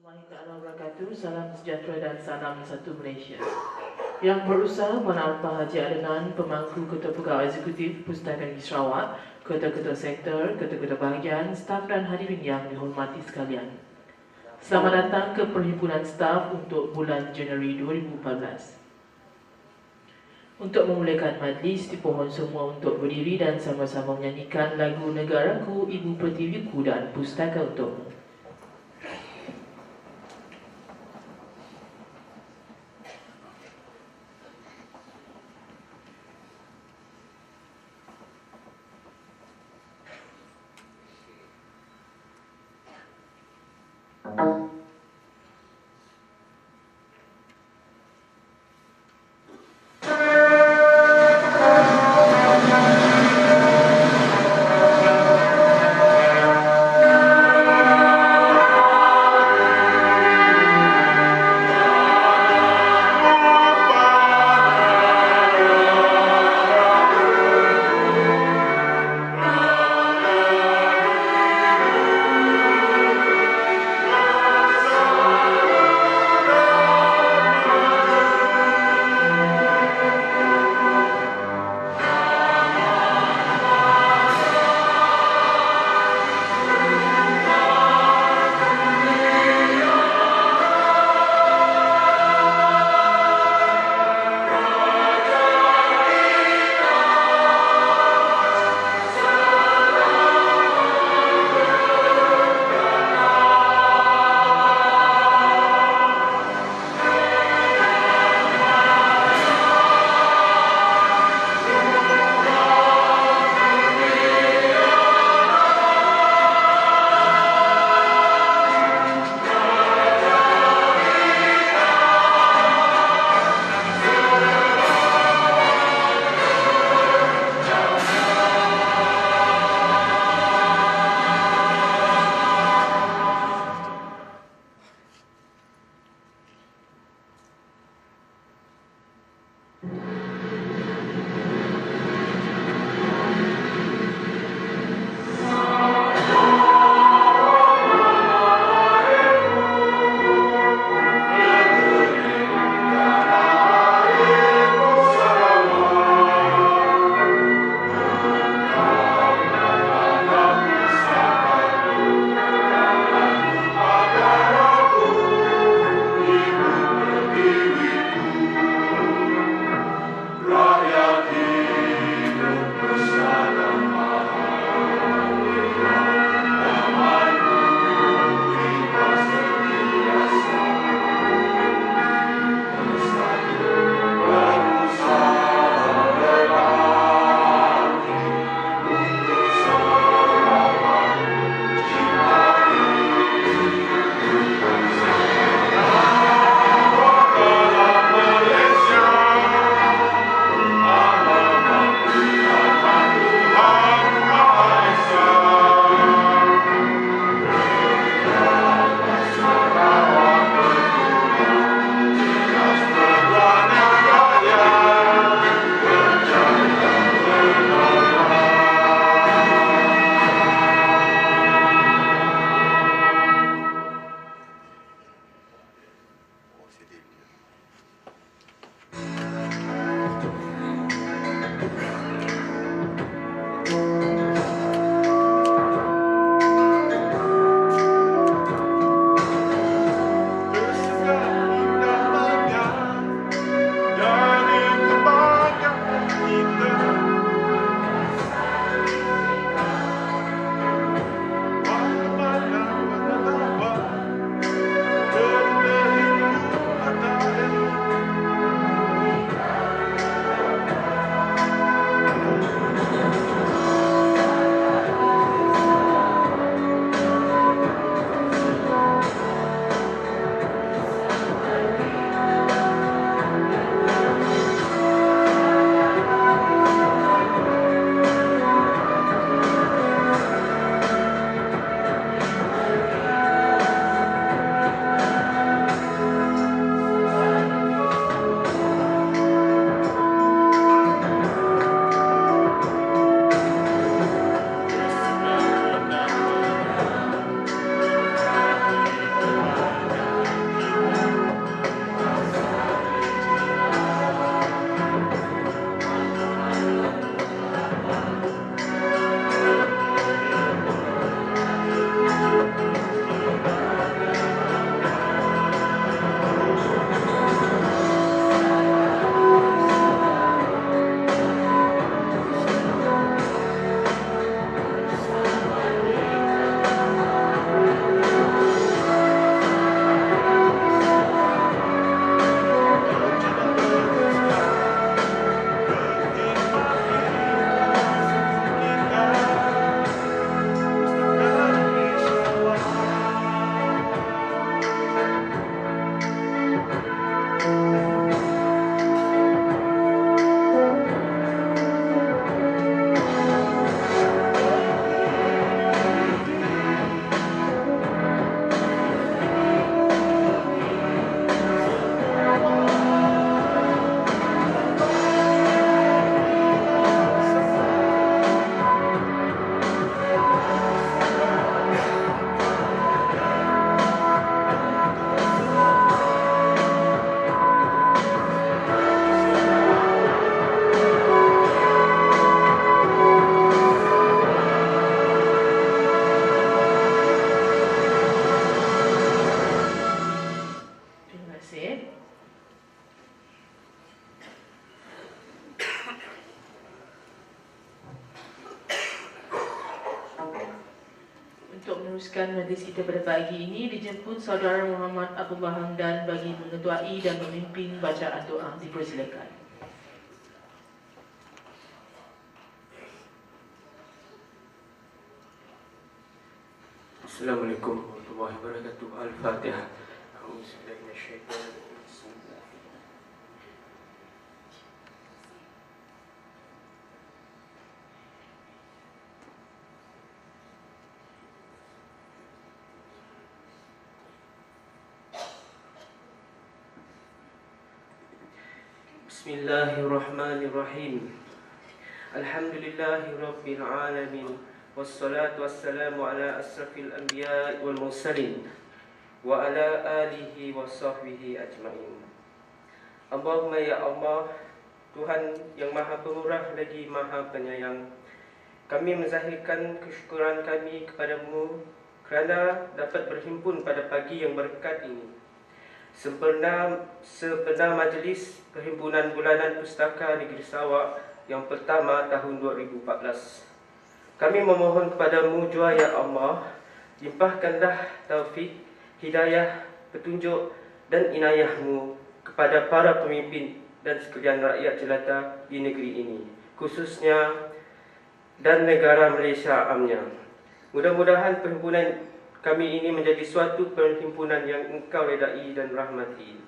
Warahmatullahi wabarakatuh. Salam sejahtera dan salam satu Malaysia. Yang berusaha Puan Alpha Haji Adenan, pemangku Ketua Pegawai Eksekutif Pustaka Negeri Sarawak, Ketua-Ketua Sektor, Ketua-Ketua Bahagian, staf dan hadirin yang dihormati sekalian. Selamat datang ke Perhimpunan Staf untuk bulan Januari 2014. Untuk memulakan majlis, dipohon semua untuk berdiri dan sama-sama menyanyikan lagu Negaraku, Ibu Pertiwiku dan Pustaka Untukmu. meneruskan majlis kita pada pagi ini, dijemput Saudara Muhammad Abdullah Hamdan bagi mengetuai dan memimpin bacaan doa. Dipersilakan. Assalamualaikum warahmatullahi wabarakatuh. Al-Fatihah. A'udzubillahi minasyaitonir rajim. Bismillahirrahmanirrahim. Alhamdulillahi rabbil alamin. Wassalatu wassalamu ala asrafil anbiya wal mursalin wa ala alihi wa sahbihi ajma'in. Allahumma ya Allah, Tuhan yang maha pemurah lagi maha penyayang, kami menzahirkan kesyukuran kami kepadamu kerana dapat berhimpun pada pagi yang berkat ini. Sempena majlis Perhimpunan Bulanan Pustaka Negeri Sarawak yang pertama tahun 2014. Kami memohon kepadamu jua ya Allah, limpahkanlah taufik, hidayah, petunjuk dan inayahmu kepada para pemimpin dan sekalian rakyat jelata di negeri ini, khususnya dan negara Malaysia amnya. Mudah-mudahan perhimpunan kami ini menjadi suatu perhimpunan yang engkau redai dan rahmati.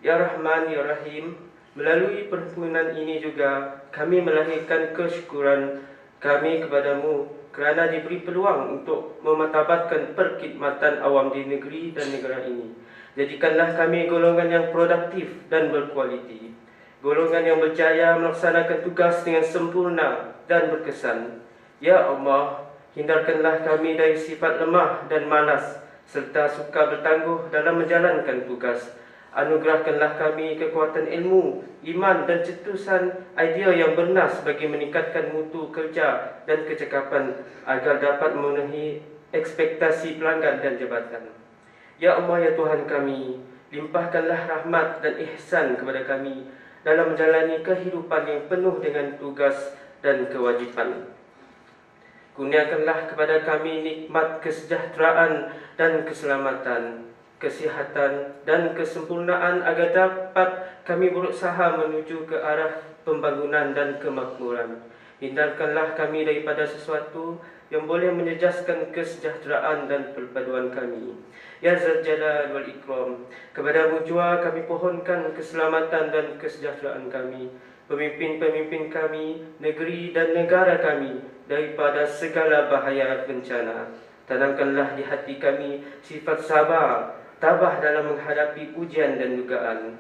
Ya Rahman, Ya Rahim, melalui perhimpunan ini juga kami melahirkan kesyukuran kami kepadamu kerana diberi peluang untuk memartabatkan perkhidmatan awam di negeri dan negara ini. Jadikanlah kami golongan yang produktif dan berkualiti, golongan yang berjaya melaksanakan tugas dengan sempurna dan berkesan. Ya Allah, hindarkanlah kami dari sifat lemah dan malas serta suka bertangguh dalam menjalankan tugas. Anugerahkanlah kami kekuatan ilmu, iman dan cetusan idea yang bernas bagi meningkatkan mutu kerja dan kecekapan agar dapat memenuhi ekspektasi pelanggan dan jabatan. Ya Allah, ya Tuhan kami, limpahkanlah rahmat dan ihsan kepada kami dalam menjalani kehidupan yang penuh dengan tugas dan kewajipan. Kurniakanlah kepada kami nikmat kesejahteraan dan keselamatan, kesihatan dan kesempurnaan agar dapat kami berusaha menuju ke arah pembangunan dan kemakmuran. Hindarkanlah kami daripada sesuatu yang boleh menjejaskan kesejahteraan dan perpaduan kami. Ya Zal Jalal wal Ikram, kepadamu jua kami pohonkan keselamatan dan kesejahteraan kami, pemimpin-pemimpin kami, negeri dan negara kami daripada segala bahaya bencana. Tanamkanlah di hati kami sifat sabar, tabah dalam menghadapi ujian dan dugaan.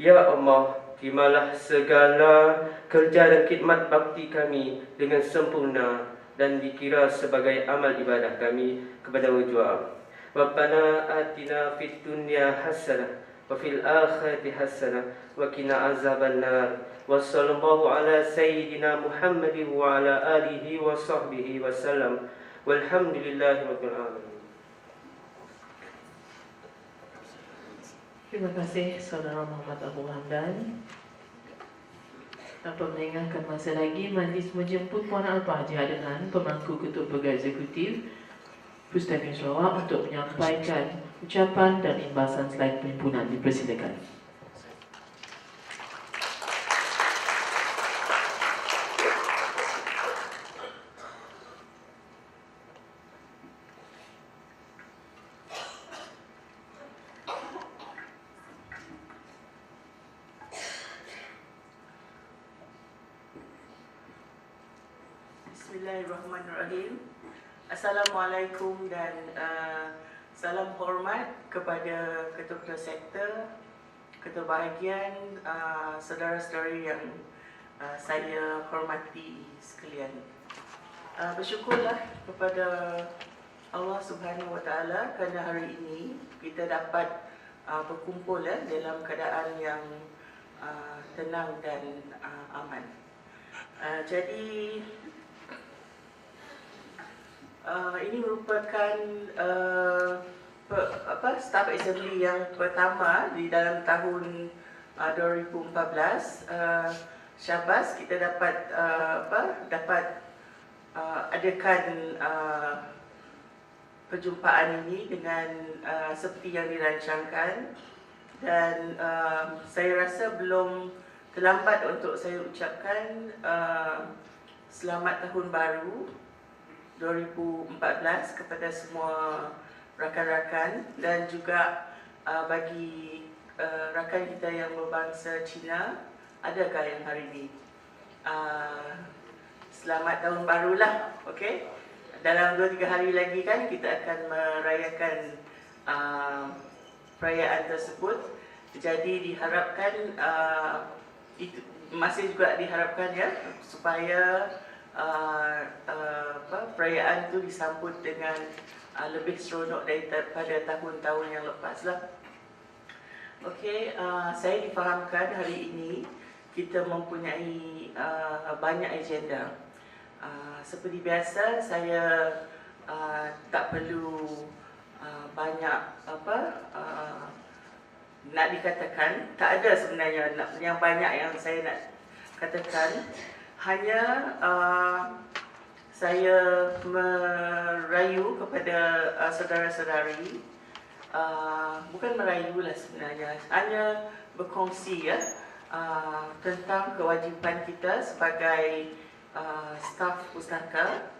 Ya Allah, terimalah segala kerja dan khidmat bakti kami dengan sempurna dan dikira sebagai amal ibadah kami kepada-Mu jua. Rabbana atina fid dunya hasanah wa fil akhirati hasanah wa qina azabannar. Wa sallallahu ala sayyidina Muhammadin wa ala alihi wa sahbihi wa sallam. Walhamdulillahi rabbil alamin. Terima kasih Saudara Muhammad Abdullah Hamdan. Tanpa melengahkan masa lagi, majlis menjemput Puan Alpah Haji Adenan, pemangku Ketua Pegawai Eksekutif Pustaka Sarawak untuk menyampaikan ucapan dan imbasan slide perhimpunan. Dipersilakan. Bismillahirrahmanirrahim. Assalamualaikum dan salam hormat kepada ketua-ketua sektor, ketua bahagian, saudara-saudari yang saya hormati sekalian. Bersyukurlah kepada Allah Subhanahu Wa Taala kerana hari ini kita dapat berkumpul dalam keadaan yang tenang dan aman. Jadi ini merupakan staff assembly yang pertama di dalam tahun 2014. Syabas kita dapat adakan perjumpaan ini dengan seperti yang dirancangkan, dan saya rasa belum terlambat untuk saya ucapkan selamat tahun baru 2014 kepada semua rakan-rakan, dan juga bagi rakan kita yang berbangsa Cina, adakah yang hari ini? Selamat tahun barulah, okey? Dalam 2-3 hari lagi kan kita akan merayakan perayaan tersebut. Jadi diharapkan itu masih juga diharapkan ya, supaya perayaan itu disambut dengan lebih seronok daripada tahun-tahun yang lepas lah. Okey, saya difahamkan hari ini kita mempunyai banyak agenda. Seperti biasa, saya tak perlu banyak nak dikatakan. Tak ada sebenarnya yang banyak yang saya nak katakan. Hanya saya merayu kepada saudara-saudari, bukan merayulah sebenarnya, hanya berkongsi ya tentang kewajipan kita sebagai staf pustaka.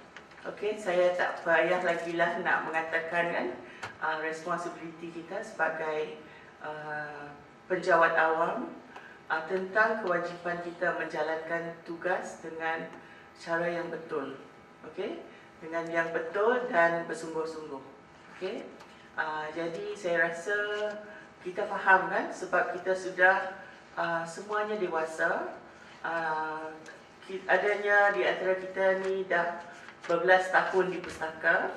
Okey, saya tak payah lagi lah nak mengatakan kan responsibility kita sebagai penjawat awam tentang kewajipan kita menjalankan tugas dengan cara yang betul. Okey, dengan yang betul dan bersungguh-sungguh. Okey, jadi saya rasa kita faham kan, sebab kita sudah semuanya dewasa. Adanya di antara kita ni dah berbelas tahun di pustaka.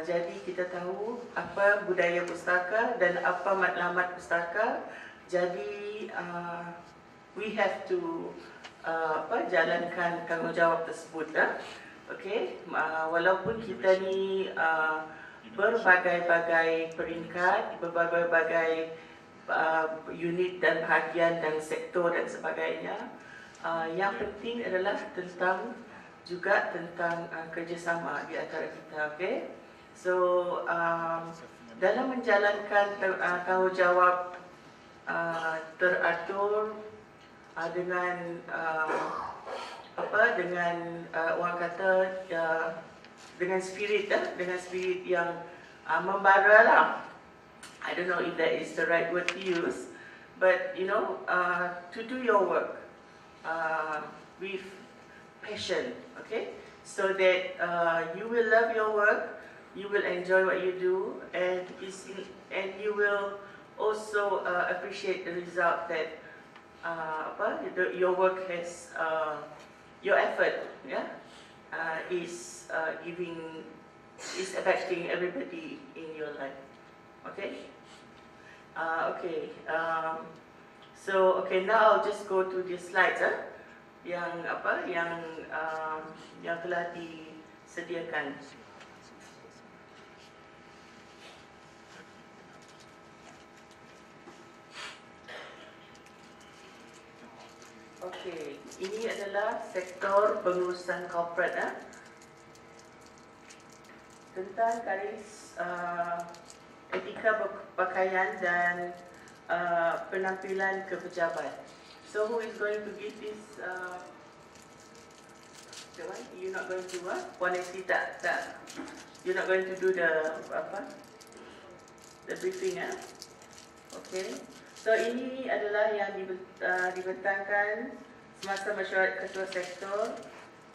Jadi kita tahu apa budaya pustaka dan apa matlamat pustaka. Jadi we have to jalankan tanggungjawab tersebut. Okey, walaupun kita ni berbagai-bagai peringkat, berbagai-bagai unit dan bahagian dan sektor dan sebagainya, yang penting adalah tentang kerjasama di antara kita. Okey, so dalam menjalankan tanggungjawab teratur dengan orang kata dengan spirit yang membara lah. I don't know if that is the right word to use, but you know, to do your work with passion, okay, so that you will love your work, you will enjoy what you do, and you will also appreciate the result that your work has, your effort, is affecting everybody in your life. Okay. So now I'll just go to the slides yang telah disediakan. Okey, ini adalah sektor pengurusan corporate tentang garis etika berpakaian dan penampilan ke pejabat. So who is going to give this? The one you're not going to Puan Esi tak. You're not going to do the briefing Okay. So ini adalah yang dibentangkan semasa mesyuarat ketua sektor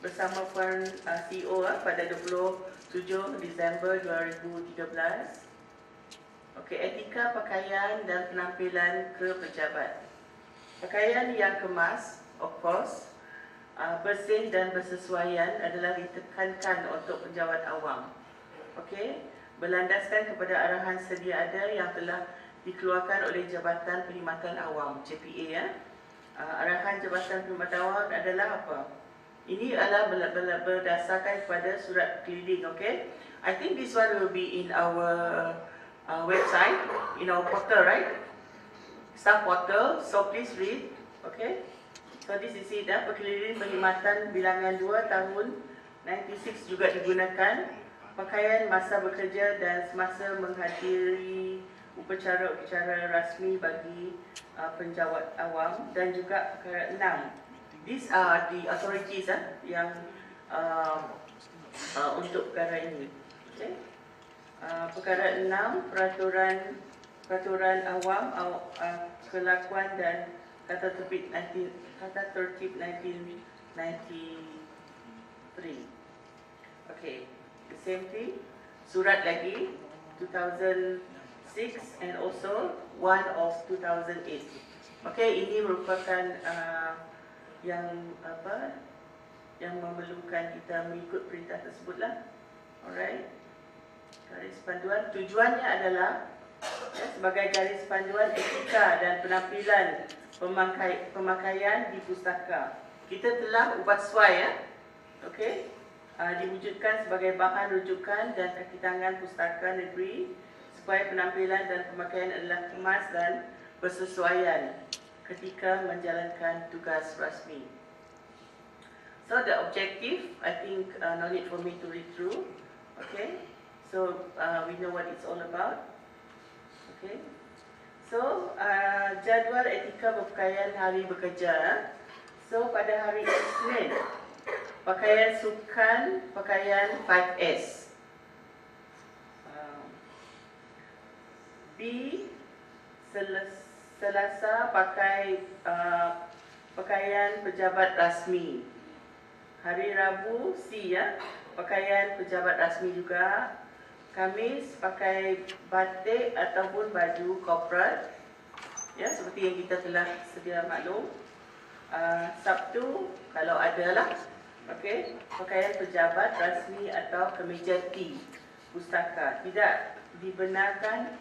bersama Puan CEO pada 27 Disember 2013. Okey, etika pakaian dan penampilan ke pejabat. Pakaian yang kemas, of course, bersih dan bersesuaian adalah ditekankan untuk penjawat awam. Okey, berlandaskan kepada arahan sedia ada yang telah dikeluarkan oleh Jabatan Perkhidmatan Awam, JPA. Arahan Jabatan Perkhidmatan Awam adalah apa? Ini adalah berdasarkan kepada surat keliling. Okey, I think this one will be in our website, in our portal, right? Staff portal, so please read. Okay, so this is it. Perkeliling Perkhidmatan Bilangan 2 tahun 96 juga digunakan pakaian masa bekerja dan semasa menghadiri upacara-upacara rasmi bagi penjawat awam, dan juga perkara 6. These are the authorities yang untuk perkara ini. Okay. Perkara 6, peraturan awam, kelakuan dan tata tertib 1993. Okay, the same thing. Surat lagi 2006 and also one of 2008. Okay, ini merupakan yang memerlukan kita mengikut perintah tersebutlah. Alright. Garis panduan tujuannya adalah sebagai garis panduan etika dan penampilan pemakaian di pustaka. Kita telah ubah sesuai okey, diwujudkan sebagai bahan rujukan dan kaki tangan pustaka negeri supaya penampilan dan pemakaian adalah kemas dan bersesuaian ketika menjalankan tugas rasmi. So the objective, I think no need for me to read through. Okay, so we know what it's all about. Okay, so jadual etika berpakaian hari bekerja. So pada hari Isnin, pakaian sukan, pakaian 5S. B, Selasa pakai pakaian pejabat rasmi. Hari Rabu C pakaian pejabat rasmi juga. Khamis pakai batik ataupun baju corporate, seperti yang kita telah sedia maklum. Sabtu kalau adalah pakaian pejabat rasmi atau kemeja T pustaka. Tidak dibenarkan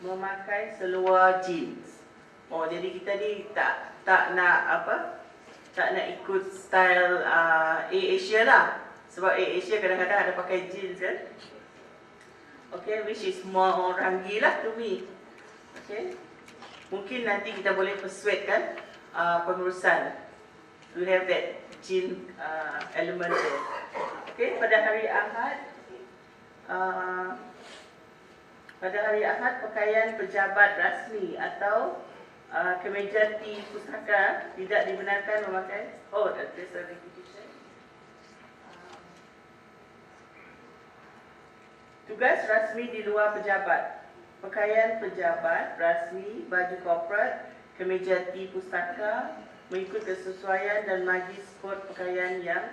memakai seluar jeans. Jadi kita ni tak nak ikut style Asia lah. Sebab Asia kadang-kadang ada pakai jeans kan. Okay, which is more ranggi lah to me. Okay, mungkin nanti kita boleh persuade kan pengurusan to have that jean element there. Okay, pada hari Ahad pakaian pejabat rasmi atau kemeja T pustaka tidak dibenarkan memakai. There's a repetition. Tugas rasmi di luar pejabat. Pakaian pejabat rasmi, baju corporate, kemeja T pustaka mengikut kesesuaian dan majlis kod pakaian yang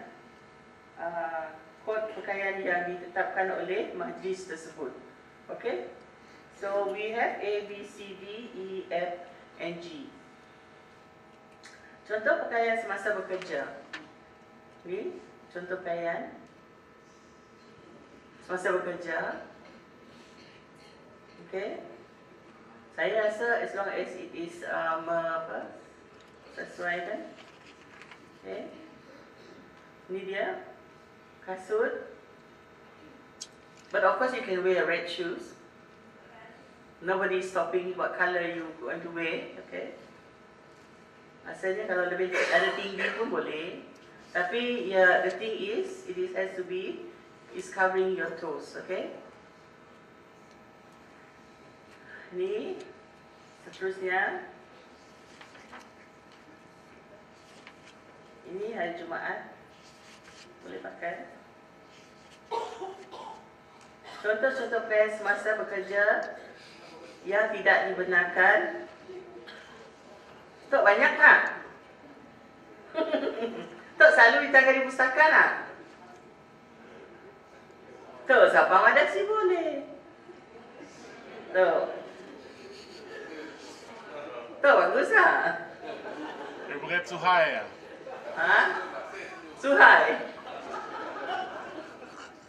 ditetapkan oleh majlis tersebut. Okay, so we have A, B, C, D, E, F, and G. Contoh pakaian semasa bekerja. Okay, contoh pakaian semasa bekerja. Okay, saya rasa as long as it is sesuai kan. Okay, ini dia kasut. But of course you can wear red shoes. Nobody is stopping what color you want to wear. Okay, asalnya kalau lebih ada tinggi pun boleh. Tapi the thing is, it has to be covering your toes. Okay. Ini seterusnya. Ini hari Jumaat boleh pakai. Contoh-contoh pakaian semasa bekerja yang tidak dibenarkan. Tok banyak tak? Tok selalu ditangkap di pustaka tak? Tok siapa ada sih boleh. Tok bagus tak? Ihr berät zu high. Suhai.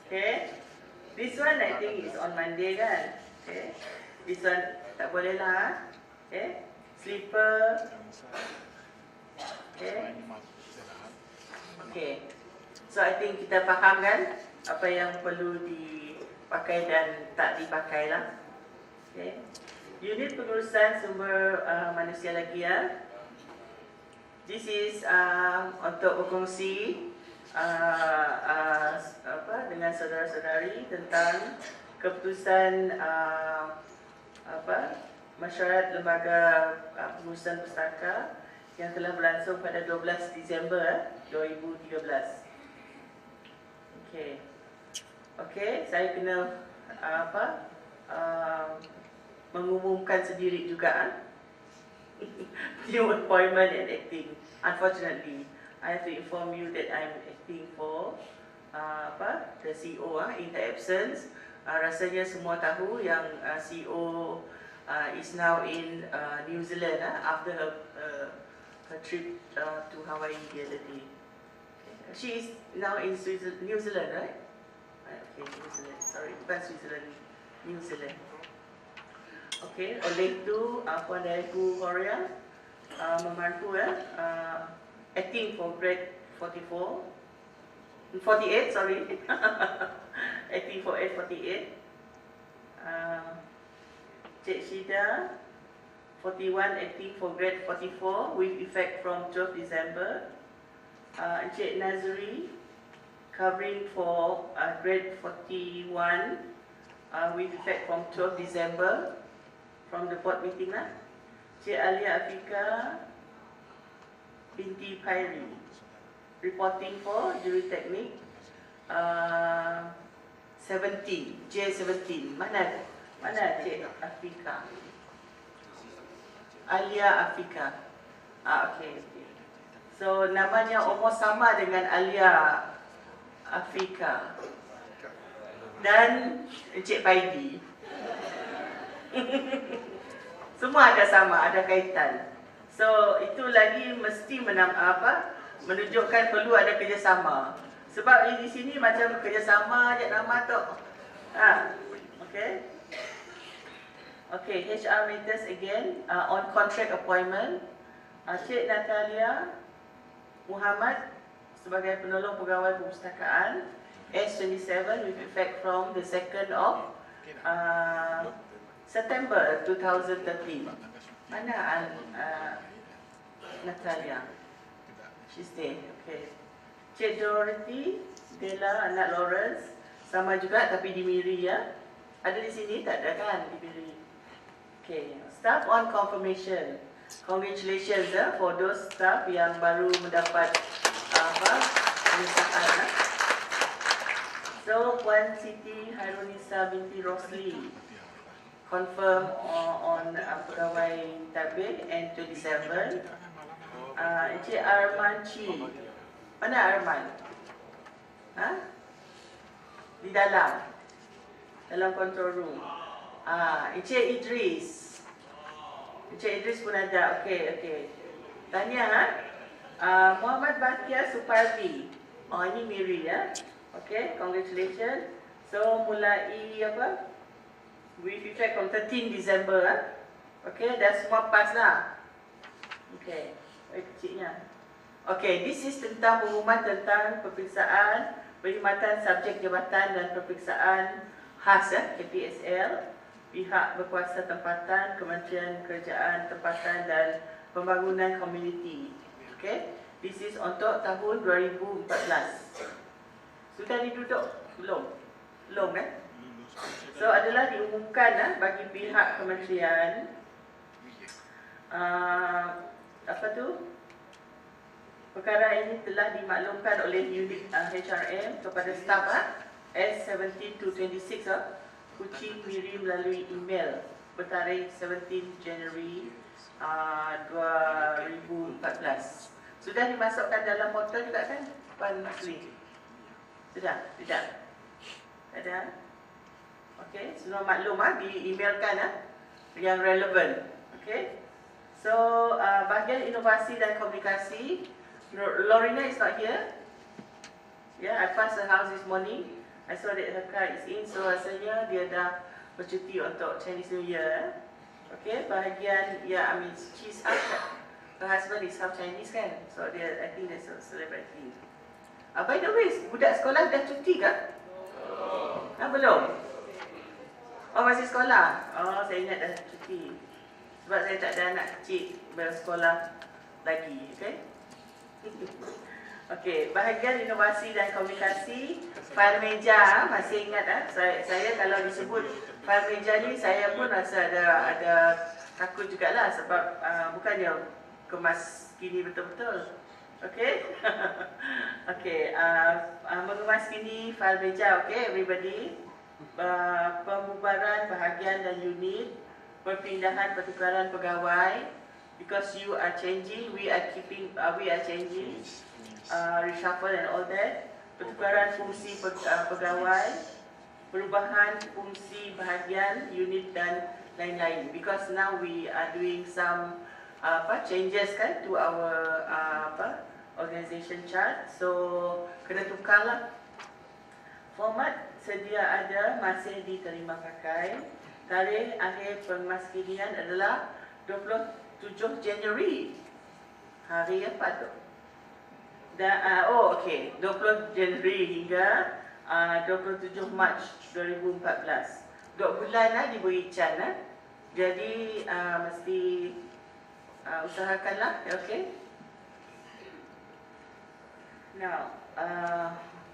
Okay. This one I think is on Monday kan. Okay. This one tak boleh lah. Okay. Slipper. Okay. Okay. So I think kita faham kan apa yang perlu dipakai dan tak dipakai lah. Okay. Unit pengurusan sumber manusia lagi ya. This is untuk berkongsi dengan saudara-saudari tentang keputusan Mesyuarat Lembaga Pengurusan Pustaka yang telah berlangsung pada 12 Disember 2013. Okey, saya kena mengumumkan sendiri juga new appointment and acting. Unfortunately, I have to inform you that I'm acting for the CEO in the absence. Rasanya semua tahu yang CEO is now in New Zealand after her trip to Hawaii the other day. She is now in New Zealand, right? Okay, New Zealand. Sorry, bukan Switzerland, New Zealand. Okay, oleh itu Puan Daegu Horia membantu acting for grade 48, sorry. Acting for grade 48. Cik Shida 41 acting for grade 44 with effect from 12 December. Cik Nazri covering for grade 41 with effect from 12 December from the board meeting lah. Cik Alia Afika binti Pairi reporting for juri teknik 17 J17. Mana Cik Afika? Alia Afika. Okay. So namanya almost sama dengan Alia Afika dan Cik Paidi. Semua ada sama, ada kaitan. So itu lagi mesti menunjukkan perlu ada kerjasama. Sebab di sini macam kerjasama je nama tu. Okay, HR matters again on contract appointment. Cik Natalia Muhammad sebagai penolong pegawai perpustakaan S27 with effect from the 2nd of September 2013. Mana Natalia? She's there. Okay. Cik Dorothy Della anak Lawrence sama juga tapi di Miri ya. Ada di sini tak ada kan di Miri? Okay. Staff on confirmation. Congratulations for those staff yang baru mendapat pengesahan. So Puan Siti Hairunisa binti Rosli confirm on pegawai tabir N27. Encik Arman Chi. Mana Arman? Di dalam control room. Encik Idris. Encik Idris pun ada. Okey. Tanya Muhammad Bakia Supardi. Ini Miri ya. Okey, congratulations. So mulai with effect from 13 December. Okay, dah semua pas lah. Okay, kecilnya. Okay, this is tentang pengumuman tentang peperiksaan perkhidmatan subjek jabatan dan peperiksaan khas KPSL pihak berkuasa tempatan Kementerian Kerajaan Tempatan dan Pembangunan Komuniti. Okay, this is untuk tahun 2014. Sudah diduduk? Belum kan? So adalah diumumkan bagi pihak kementerian perkara ini telah dimaklumkan oleh unit HRM kepada staf S17 to 26 Kuching Miri melalui email bertarikh 17 Januari 2014. Sudah dimasukkan dalam portal juga kan Puan Masli? Sudah? Tidak? Ada? Okay, semua maklum di-emailkan yang relevan. Okay, so bahagian inovasi dan komunikasi, Lorena is not here. Yeah, I passed her house this morning. I saw that her car is in, so rasanya dia dah bercuti untuk Chinese New Year. Okay, bahagian she's half. Her husband is half Chinese kan, so I think they're celebrating. By the way, budak sekolah dah cuti ke? Belum. Oh, masih sekolah? Oh, saya ingat dah cuti. Sebab saya tak ada anak kecil bersekolah lagi, okay? Okey, bahagian inovasi dan komunikasi, file meja, masih ingat saya kalau disebut file meja ni saya pun rasa ada takut jugalah sebab bukannya kemas kini betul-betul. Okey. Okey, mengemas kini file meja, okey everybody. Pembubaran bahagian dan unit, perpindahan pertukaran pegawai, because you are changing, we are changing, reshuffle and all that, pertukaran fungsi pegawai, perubahan fungsi bahagian, unit dan lain-lain. Because now we are doing some changes kan to our organization chart, so kena tukarlah. Format sedia ada, masih diterima pakai. Tarikh akhir pemaskinian adalah 27 Januari. Hari apa tu? Okey, 20 Januari hingga 27 Mac 2014. 2 bulan diberi can. Jadi mesti usahakanlah, okey. Now,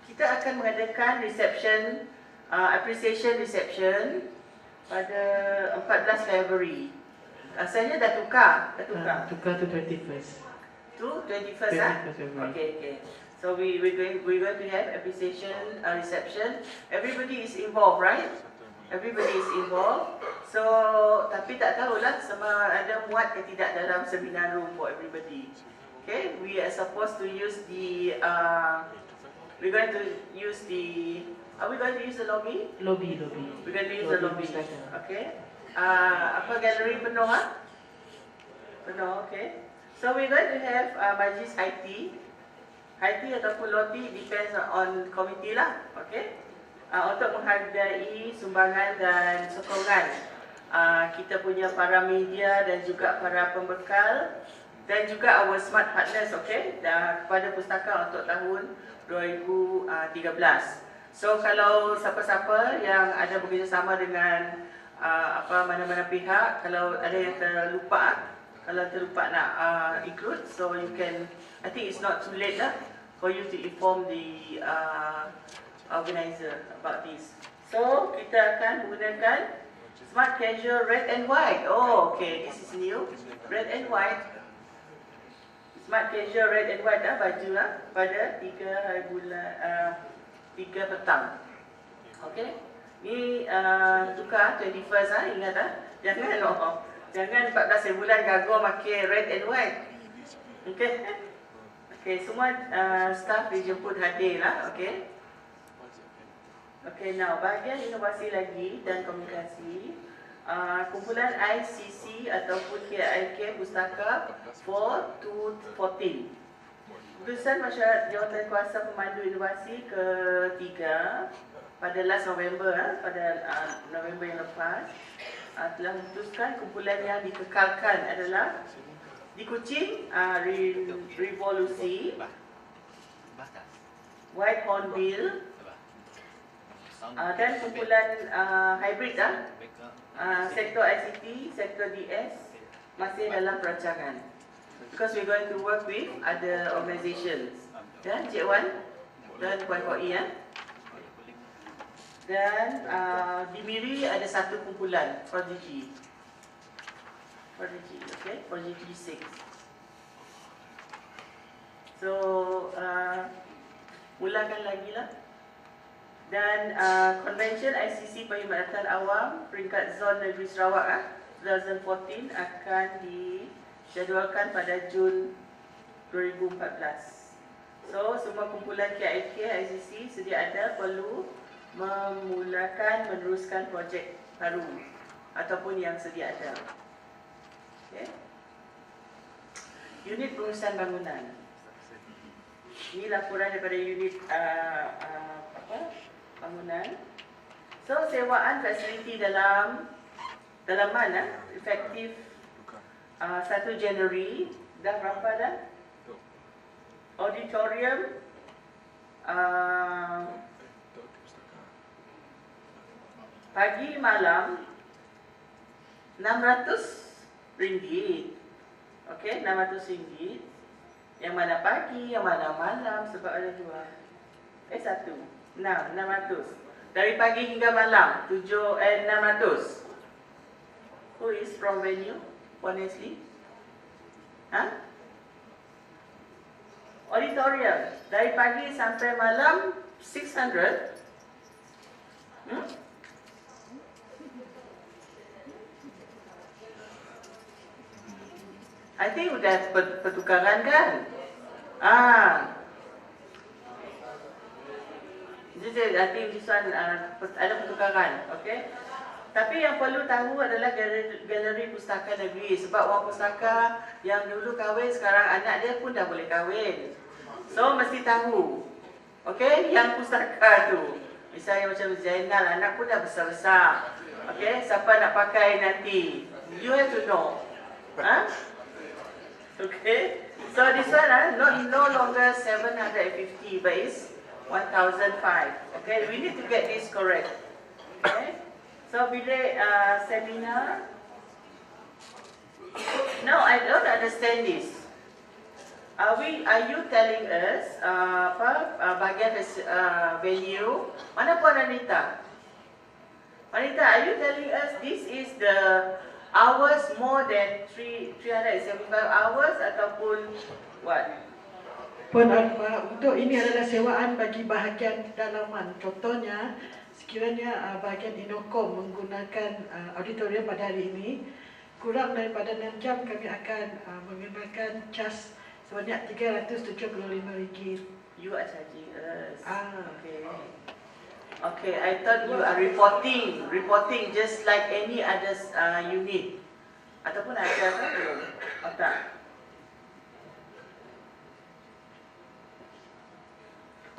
kita akan mengadakan reception, appreciation reception pada 14 Februari. Asalnya dah tukar. Tukar to 21st. To 21st. 21st February. Okay. So we're going to have appreciation reception. Everybody is involved, right? Everybody is involved. So tapi tak tahulah sama ada muat ke tidak dalam seminar room for everybody. Okay, we are supposed to use the we're going to use the are we going to use the lobby? Lobby. We're going to use the lobby. Pustaka. Okay. Apa galeri penuh Penuh, okay. So we're going to have majlis IT ataupun lobby, depends on committee lah, okay. Untuk menghargai sumbangan dan sokongan kita punya para media dan juga para pembekal dan juga our smart partners, okay, kepada pustaka untuk tahun 2013. So kalau siapa-siapa yang ada bekerjasama dengan mana-mana pihak, kalau ada yang terlupa nak include, so you can, I think it's not too late lah for you to inform the organizer about this. So kita akan menggunakan smart casual red and white. Oh, okay, this is new, red and white. Smart casual red and white baju pada 3 petang. Okay. Ni tukar 21st ingat Jangan 14 bulan gagal pakai red and white. Okay. Okay, semua staff dijemput hadir lah, okay. Okay, now bahagian inovasi lagi dan komunikasi. Kumpulan ICC ataupun KIK Pustaka 4 to 14. Keputusan Masyarakat Jawatan Kuasa Pemandu Inovasi ketiga pada last November, pada November yang lepas, telah memutuskan kumpulan yang dikekalkan adalah di Kuching, Revolusi, White Hornbill, dan kumpulan hybrid sektor ICT, sektor DS masih dalam perancangan. Because we're going to work with other organizations. Dan Cik Wan dan Puan Koi Dan di Miri ada satu kumpulan, Prodigy, okay, Prodigy 6. So mulakan lagi lah. Dan Convention ICC Perkhidmatan Awam peringkat Zon Negeri Sarawak 2014 akan dijadualkan pada Jun 2014. So semua kumpulan KIK ICC sedia ada perlu meneruskan projek baru ataupun yang sedia ada. Okay. Unit pengurusan bangunan. Ini laporan daripada unit bangunan. So sewaan fasiliti dalam mana efektif 1 Januari dah berapa dah? Auditorium pagi malam RM600. Okey, RM600. Yang mana pagi, yang mana malam, sebab ada dua. 1. 600. Dari pagi hingga malam, 600. Who is from venue? Honestly? Auditorium. Dari pagi sampai malam, 600. I think udah pertukaran kan? Jadi I think this one ada pertukaran, okay? Tapi yang perlu tahu adalah galeri pustaka negeri. Sebab orang pustaka yang dulu kahwin, sekarang anak dia pun dah boleh kahwin. So mesti tahu, okay? Yang pustaka tu, misalnya macam Zainal, anak pun dah besar-besar, okay? Siapa nak pakai nanti, you have to know. Okay, so this one no longer 750, but it's 1,005. Okay, we need to get this correct. Okay, so bilik seminar. No, I don't understand this. Are you telling us bahagian venue? Mana Puan Anita? Anita, are you telling us this is the hours more than 375 hours ataupun what? Puan Alfa, untuk ini adalah sewaan bagi bahagian dalaman. Contohnya, sekiranya bahagian Inokom menggunakan auditorium pada hari ini, kurang daripada 6 jam kami akan mengenakan cas sebanyak RM375. You are charging us. Okay. Okay, I thought you are reporting just like any other unit. Ataupun ada kan belum? Oh, tak.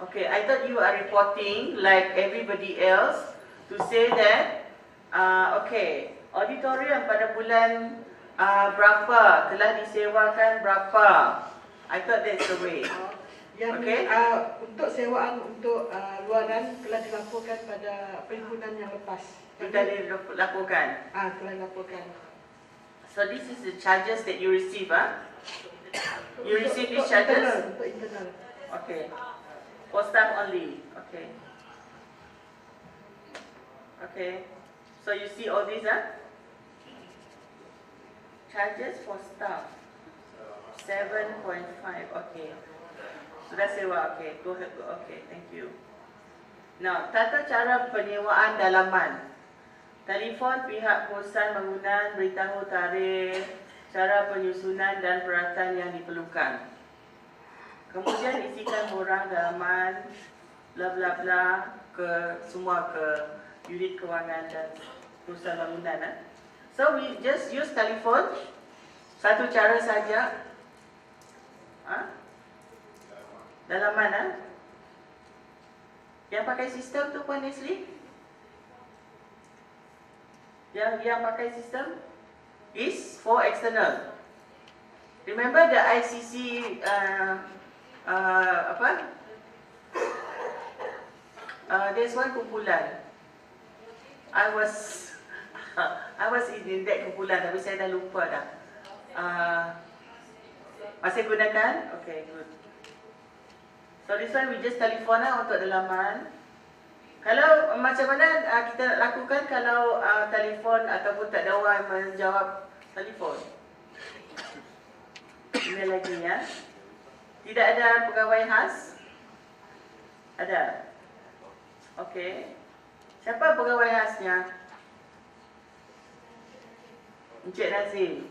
Okay, I thought you are reporting like everybody else to say that, okay, auditorium pada bulan berapa telah disewakan berapa. I thought that's the way. Yang Okay. Untuk sewaan untuk luaran telah dilaporkan pada perhimpunan yang lepas. Sudah dilaporkan. Telah dilaporkan. So this is the charges that you receive, You receive these charges? Untuk internal. Okay. For staff only. Okay. Okay. So you see all these, Charges for staff. 7.5. Okay. Sudah sewa. Okay. Go ahead. Okay. Thank you. Now, tata cara penyewaan dalaman. Telefon pihak perusahaan bangunan beritahu tarikh, cara penyusunan dan peralatan yang diperlukan. Kemudian isikan borang dalaman, bla bla bla, semua ke unit kewangan dan perusahaan bangunan. So we just use telefon, satu cara saja. Dalaman, Yang pakai sistem tu Puan Nesli? Yang pakai sistem is for external. Remember the ICC there's one kumpulan. I was in that kumpulan tapi saya dah lupa dah. Masih gunakan? Okay, good. So this one we just telefon untuk dalaman. Kalau macam mana kita nak lakukan kalau telefon ataupun tak ada orang menjawab telefon? Ini lagi ya. Tidak ada pegawai khas? Ada. Okey. Siapa pegawai khasnya? Encik Nazim.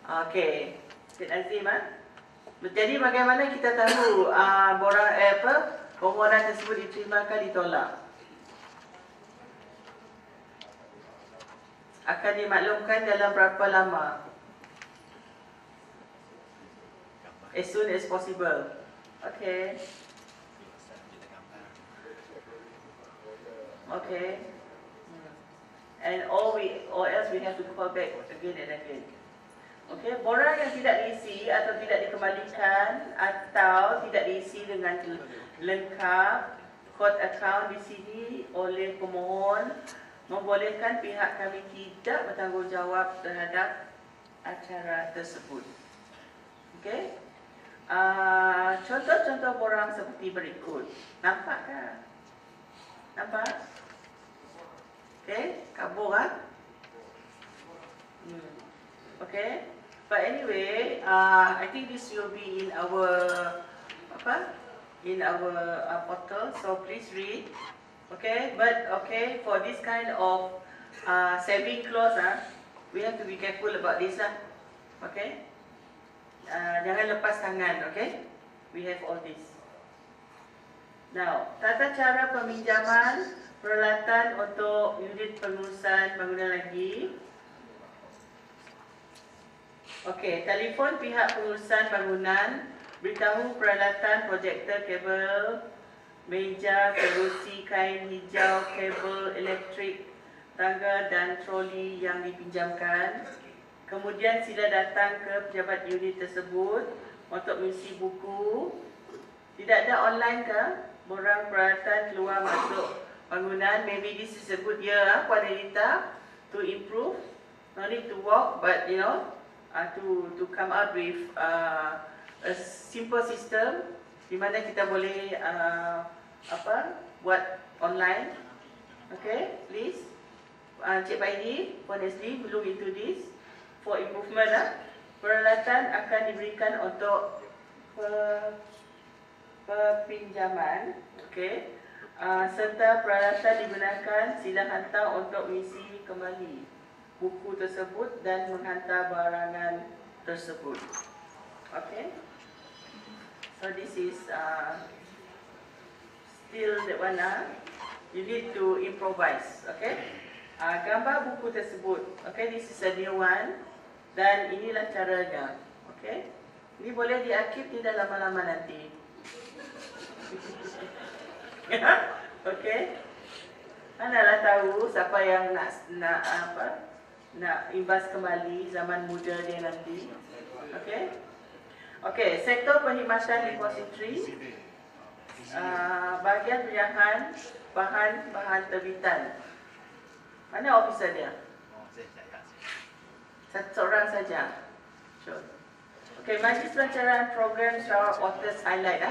Okey. Encik Nazim Jadi bagaimana kita tahu permohonan tersebut diterima ke ditolak? Akan dimaklumkan dalam berapa lama? As soon as possible. Okay. Okay. And or else we have to call back again and again. Okay, borang yang tidak diisi atau tidak dikembalikan atau tidak diisi dengan lengkap, kod akaun di sini oleh pemohon membolehkan pihak kami tidak bertanggungjawab terhadap acara tersebut. Okay? Contoh-contoh borang seperti berikut. Nampak kan? Nampak? Okay, kabur kan? Okay. But anyway, I think this will be in our portal. So please read. Okay. But okay, for this kind of saving clause, we have to be careful about this lah. Okay. Jangan lepas tangan. Okay. We have all this. Now, tata cara peminjaman peralatan untuk unit pengurusan bangunan lagi. Okey, telefon pihak pengurusan bangunan, beritahu peralatan projektor kabel, meja, kerusi, kain hijau, kabel elektrik, tangga dan troli yang dipinjamkan. Kemudian sila datang ke pejabat unit tersebut untuk mengisi buku. Tidak ada online ke? Borang peralatan keluar masuk bangunan. Maybe this is a good year, Puan Elita, to improve. No need to walk, but you know, to come out with a simple system di mana kita boleh buat online. Okay, please, Cik Paidi, Puan Esli, look into this for improvement. Peralatan akan diberikan untuk perpinjaman, okay, serta peralatan digunakan sila hantar untuk mengisi kembali buku tersebut dan menghantar barangan tersebut. Okay. So this is still that one. You need to improvise. Okay. Gambar buku tersebut. Okay. This is a new one. Dan inilah caranya. Okay. Ini boleh diakhir tidak lama-lama nanti. Okay. Anda tahu siapa yang nak imbas kembali zaman muda dia nanti. Okey. Okey, sektor perkhidmatan depository, bahagian penyiapan bahan terbitan. Mana officer dia? Seorang saja. Sure. Okey, Majlis Pelancaran Program Sarawak Authors Highlight.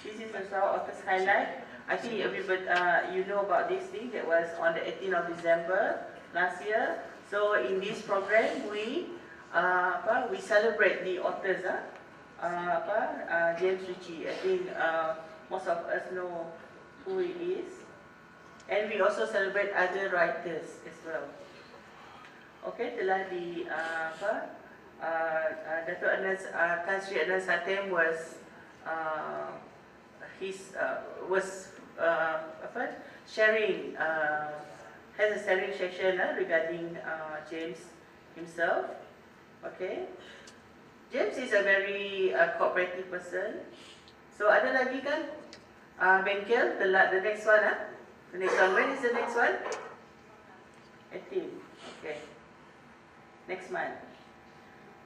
This is the Sarawak Authors Highlight. I think everybody, you know about this thing that was on the 18th of December last year. So in this program, we celebrate the authors. James Ritchie. I think most of us know who he is, and we also celebrate other writers as well. Okay, telah di Dato' Tan Sri Adnan Satem was sharing. Has a sharing session regarding James himself. Okay, James is a very cooperative person. So ada lagi kan bengkel, the next one. The next one. When is the next one? 18. Okay. Next month.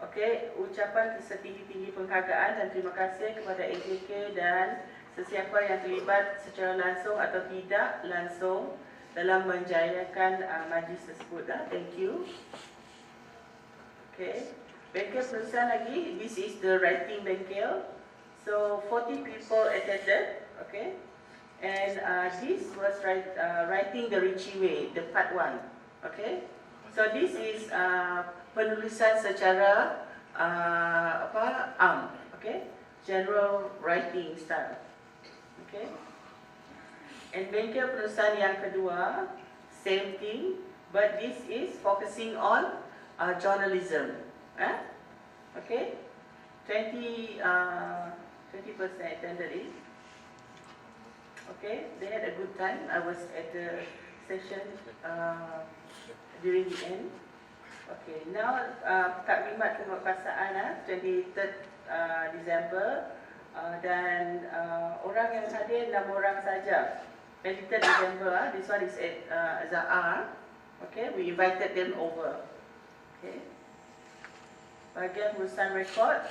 Okay, ucapan setinggi-tinggi penghargaan dan terima kasih kepada AJK dan sesiapa yang terlibat secara langsung atau tidak langsung dalam menjayakan majlis tersebut. Thank you. Okay. Bengkel perusahaan lagi. This is the writing bengkel. So 40 people attended. Okay. And this was writing the Ritchie Way, the part 1. Okay. So this is penulisan secara Okay. General writing style. Okay. And bengkel perusahaan yang kedua, same thing, but this is focusing on journalism. Okay, 20% attended it. Okay, they had a good time. I was at the session during the end. Okay, now taklimat penguatkuasaan 23rd December dan orang yang hadir 6 orang saja. 23rd December, this one is at Zahar. Okay, we invited them over. Okay. Bahagian perusahaan rekod.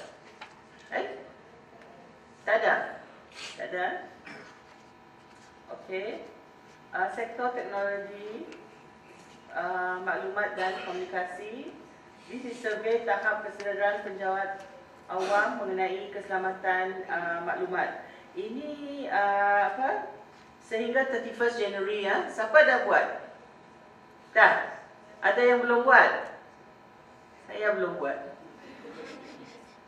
Tak ada. Okay. Sektor teknologi, maklumat dan komunikasi. This is survey tahap kesedaran awam mengenai keselamatan maklumat. Ini sehingga 31 January ya. Siapa dah buat? Dah. Ada yang belum buat? Saya belum buat.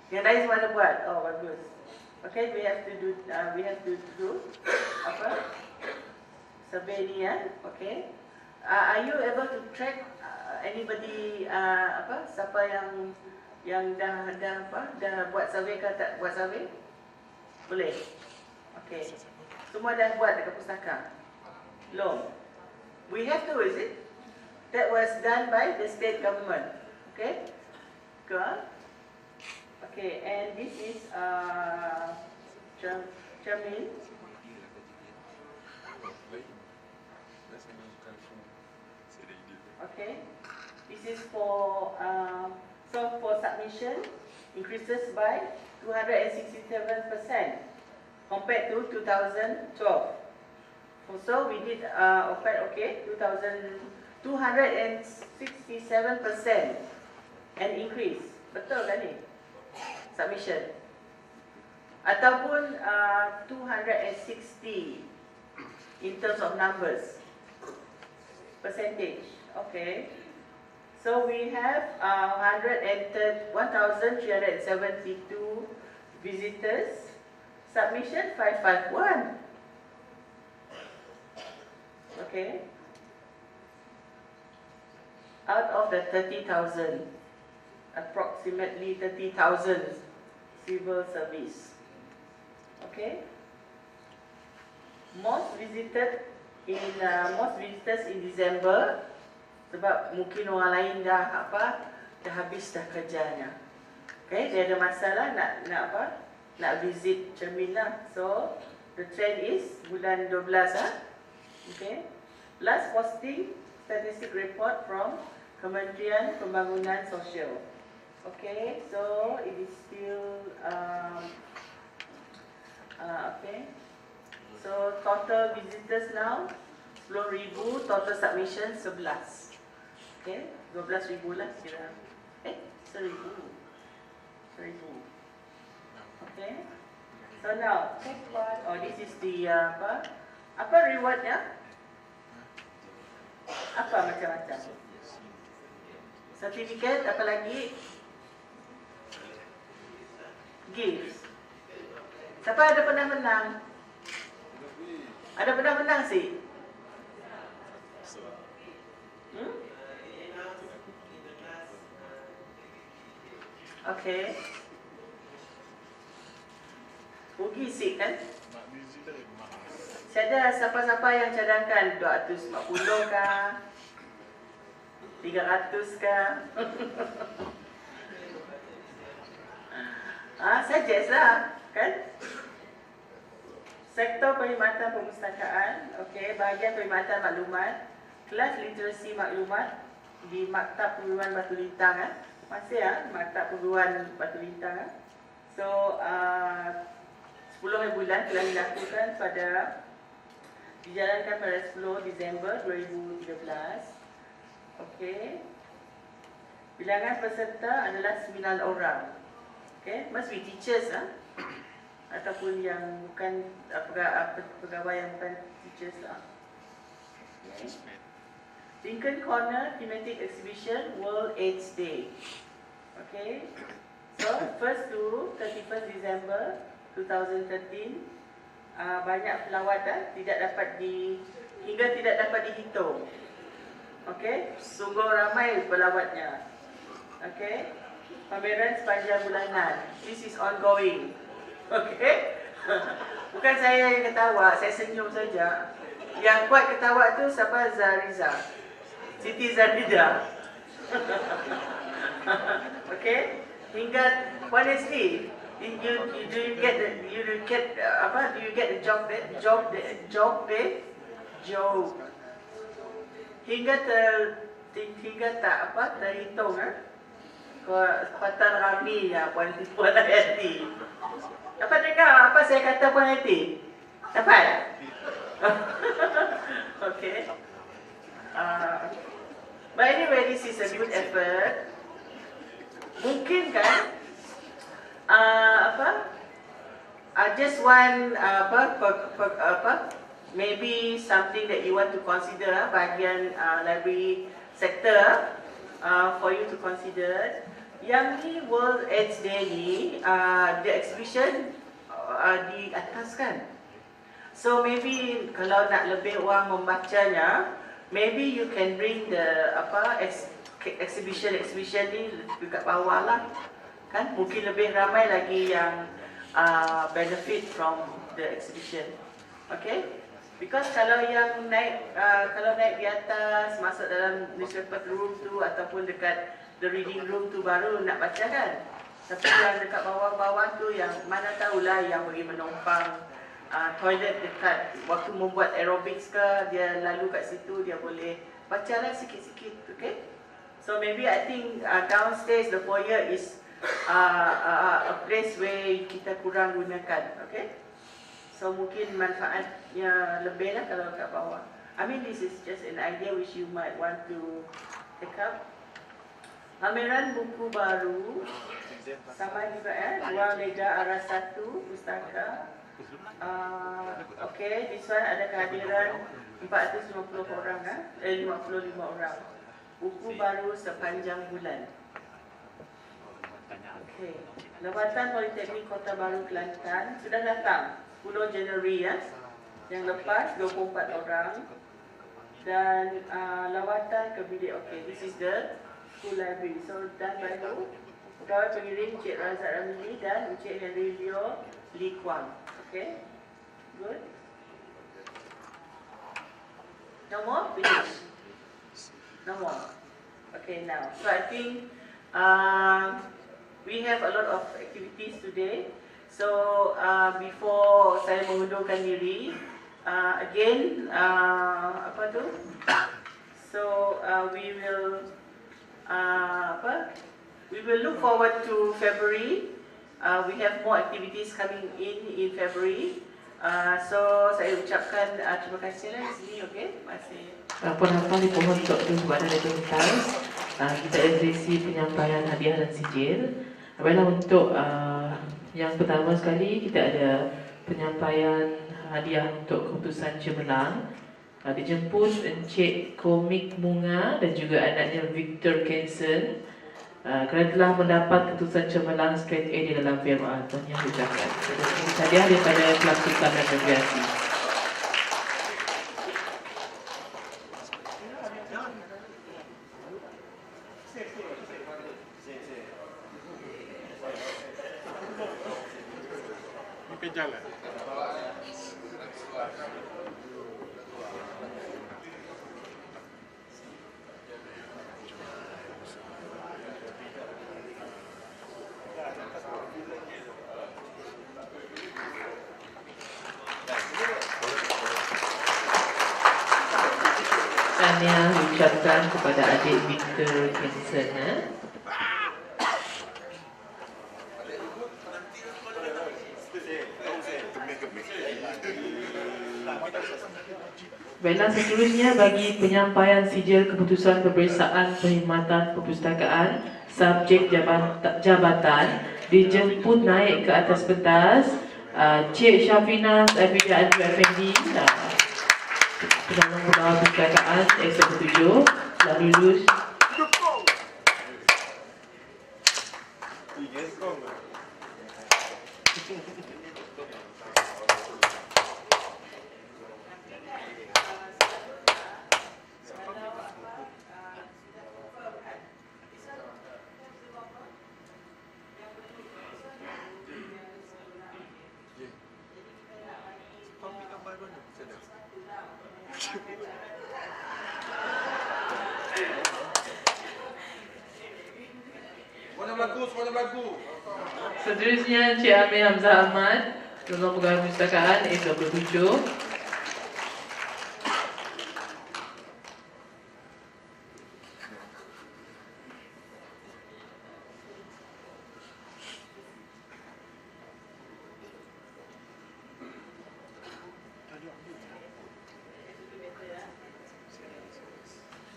Yang lain semua dah buat. Oh, bagus. Okay, we have to do survey ni ya. Okay. Are you able to track anybody siapa yang dah buat survey ke tak buat survey? Boleh. Okay. Semua dah buat dekat pustaka? Belum. We have to, is it? That was done by the state government. Okay? Good. Okay, and this is Jamil. Okay. This is for submission increases by 267% compared to 2012. So we did offer 267% an increase. Betul kan ni? Submission. Ataupun 260 in terms of numbers. Percentage. Okay. So we have 1,372 visitors. Submission 551. Okay. Out of the 30,000, approximately 30,000 civil service. Okay. Most visitors in December, sebab mungkin orang lain dah habis dah kerjanya. Okay, dia ada masalah nak visit cermin lah. So the trend is bulan 12 Okay. Last posting statistic report from Kementerian Pembangunan Sosial. Okay, so it is still okay. So total visitors now 10,000, total submission 11. Okay, 12,000 lah kira. 1,000. Okay. So now take part. Oh, this is the apa rewardnya? Apa macam-macam? Certificate, apa lagi? Gifts. Siapa ada pernah menang? Ada pernah menang sih? Okay. Rugi sih kan? Saya ada siapa-siapa yang cadangkan 240 kah? 300 kah? Suggest lah, kan? Sektor perkhidmatan perpustakaan, okey, bahagian perkhidmatan maklumat, kelas literasi maklumat di Maktab Perguruan Batu Lintang masih Maktab Perguruan Batu Lintang So 10 bulan telah dilakukan dijalankan pada 10 Disember 2013. Okey. Bilangan peserta adalah 9 orang. Okey, must be teachers ataupun yang bukan pegawai yang bukan teachers Okay. Lincoln Corner Thematic Exhibition World AIDS Day. Okay. So 1st to 31st December 2013 banyak pelawat tidak dapat dihitung. Okay. Sungguh ramai pelawatnya. Okay. Pameran sepanjang bulanan. This is ongoing. Okay. Bukan saya yang ketawa, saya senyum saja. Yang kuat ketawa tu siapa? Zariza. Siti Zariza. Okay. Hingga honestly, do you get the job hingga terhitung Puan Rami Puan Hayati. Dapat dengar apa saya kata Puan Hayati? Dapat? Okay. But anyway, this is a good effort. Mungkin kan just one maybe something that you want to consider, bahagian library sector, for you to consider. Yang ni World AIDS Day ni, the exhibition diataskan. So maybe kalau nak lebih orang membacanya, maybe you can bring the exhibition ni dekat bawah lah, kan? Mungkin lebih ramai lagi yang benefit from the exhibition. Okay? Because kalau yang naik di atas, masuk dalam newspaper room tu ataupun dekat the reading room tu baru nak baca kan. Tapi yang dekat bawah-bawah tu yang mana tahulah yang pergi menumpang toilet dekat waktu membuat aerobics ke, dia lalu kat situ, dia boleh bacalah sikit-sikit. Okay? So maybe I think downstairs the foyer is a place where kita kurang gunakan. Okay? So mungkin manfaatnya lebih lah kalau kat bawah. I mean this is just an idea which you might want to take up. Pameran buku baru sama juga Ruang Lega Arah 1 Pustaka. Okay, this one ada kehadiran 450 orang 55 orang. Buku baru sepanjang bulan. Okay. Lawatan Politeknik Kota Baru Kelantan sudah datang 10 Januari Yang lepas 24 orang. Dan lawatan ke bilik. Okay, this is the school library. So done by who? Pegawai pengirim Encik Razak Ramli dan Encik Henry Leo Lee Kwang. Okay, good. No more? Finish? No more? Okay, now. So I think we have a lot of activities today. So before saya mengundurkan diri, again, So we will look forward to February. We have more activities coming in February. So saya ucapkan terima kasih lah di sini. Okay, terima kasih. Apa-apa dimohon untuk kepada rekan-rekan. Kita ada sesi penyampaian hadiah dan sijil. Baiklah, untuk yang pertama sekali kita ada penyampaian hadiah untuk keputusan cemerlang. Dijemput Encik Komik Munga dan juga anaknya Victor Kenson kerana telah mendapat keputusan cemerlang straight A di dalam FMA. Tahniah diucapkan. Hadiah daripada Kelab Sultan dan Rekreasi. Mungkin jalan. Tahniah diucapkan kepada adik Victor Kenson. Baiklah, seterusnya bagi penyampaian sijil keputusan peperiksaan perkhidmatan perpustakaan subjek jabatan dijemput naik ke atas pentas Cik Syafina Abidah Andrew Effendi, Penanggung Pegawai Perpustakaan X7 telah lulus. Seterusnya Encik Amir Hamzah Ahmad, Penanggung Pegawai Perpustakaan X27.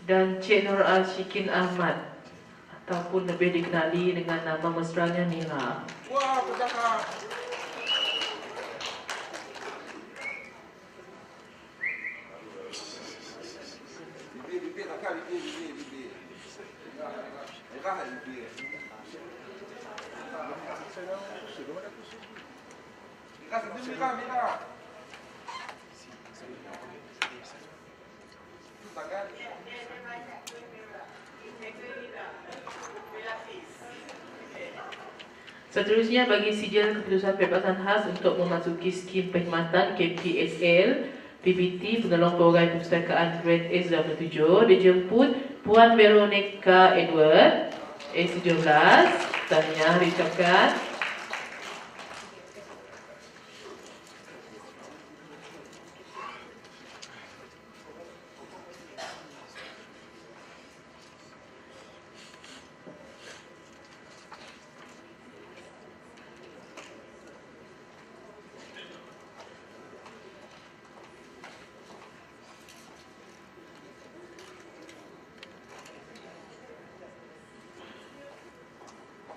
Dan Cik Nur Al-Shikin Ahmad, ataupun lebih dikenali dengan nama mesranya Nira. Wah, Seterusnya bagi sijil keputusan peribahatan khas untuk memasuki skim perkhidmatan KPSL PBT penolong pegawai perpustakaan grade S27 dijemput Puan Veronica Edward S17. Tahniah diucapkan.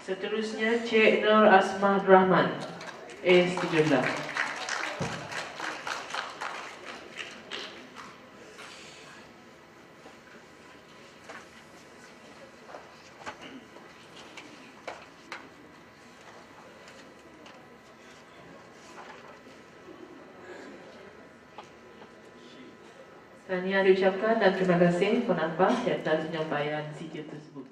Seterusnya Cik Nur Asmah Rahman S17. Tahniah diucapkan dan terima kasih penambah atas penyampaian sijil tersebut.